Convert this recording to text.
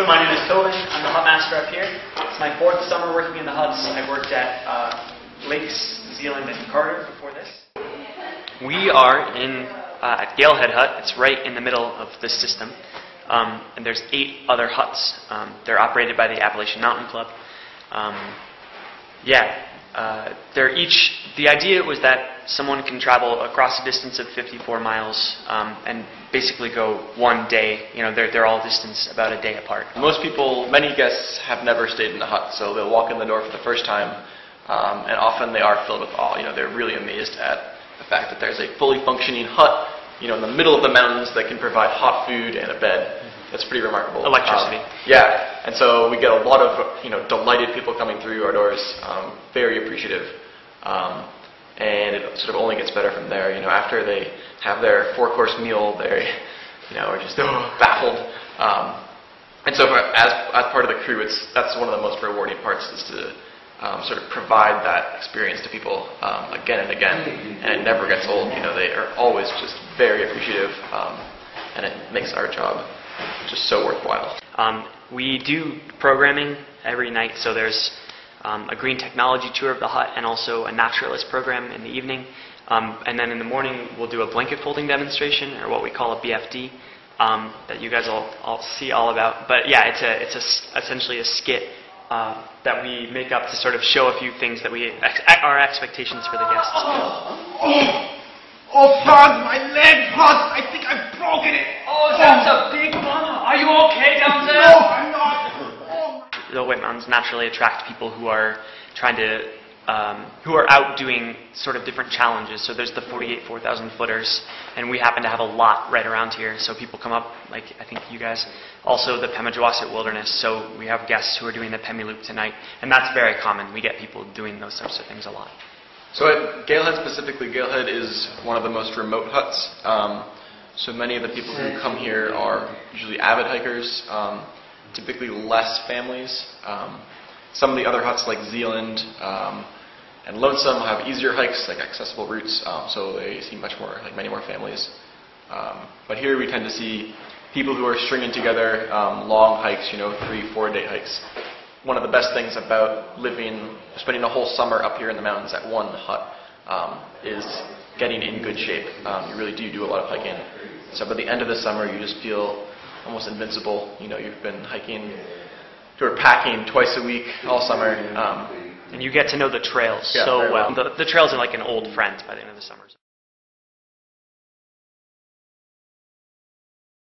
So my name is Tobin. I'm the hut master up here. It's my 4th summer working in the huts. I worked at Lakes, Zealand, and Carter before this. We are at Galehead hut. It's right in the middle of this system. And there's 8 other huts. They're operated by the Appalachian Mountain Club. They're each, the idea was that someone can travel across a distance of 54 miles and basically go one day. You know, they're all distance about a day apart. Most people, many guests have never stayed in a hut, so they'll walk in the door for the first time, and often they are filled with awe. You know, they're really amazed at the fact that there's a fully functioning hut, you know, in the middle of the mountains that can provide hot food and a bed. That's pretty remarkable. Electricity. And so we get a lot of, you know, delighted people coming through our doors, very appreciative, and it sort of only gets better from there. You know, after they have their 4-course meal, they, you know, are just baffled. And so, as part of the crew, that's one of the most rewarding parts, is to sort of provide that experience to people again and again, and it never gets old. You know, they are always just very appreciative, and it makes our job just so worthwhile. We do programming every night, so there's a green technology tour of the hut and also a naturalist program in the evening. And then in the morning we'll do a blanket folding demonstration, or what we call a BFD, that you guys all see all about. But yeah, it's essentially a skit that we make up to sort of show a few things that our expectations for the guests. Oh, Franz, my leg hurts. I think I've broken it. Oh, that's a big one. Are you okay down there? No, I'm not. The White Mountains naturally attract people who are trying to, who are out doing sort of different challenges. So there's the 48 4,000 footers, and we happen to have a lot right around here. So people come up, like I think you guys, also the Pemigewasset Wilderness. So we have guests who are doing the Pemi Loop tonight, and that's very common. We get people doing those sorts of things a lot. So at Galehead specifically, Galehead is one of the most remote huts. So many of the people who come here are usually avid hikers, typically less families. Some of the other huts like Zealand and Lonesome have easier hikes, like accessible routes, so they see much more, like many more families. But here we tend to see people who are stringing together long hikes, you know, 3-4 day hikes. One of the best things about spending a whole summer up here in the mountains at one hut is getting in good shape. You really do a lot of hiking. So by the end of the summer, you just feel almost invincible. You know, you've been hiking, you're packing twice a week all summer. And you get to know the trails so well. The trails are like an old friend by the end of the summer.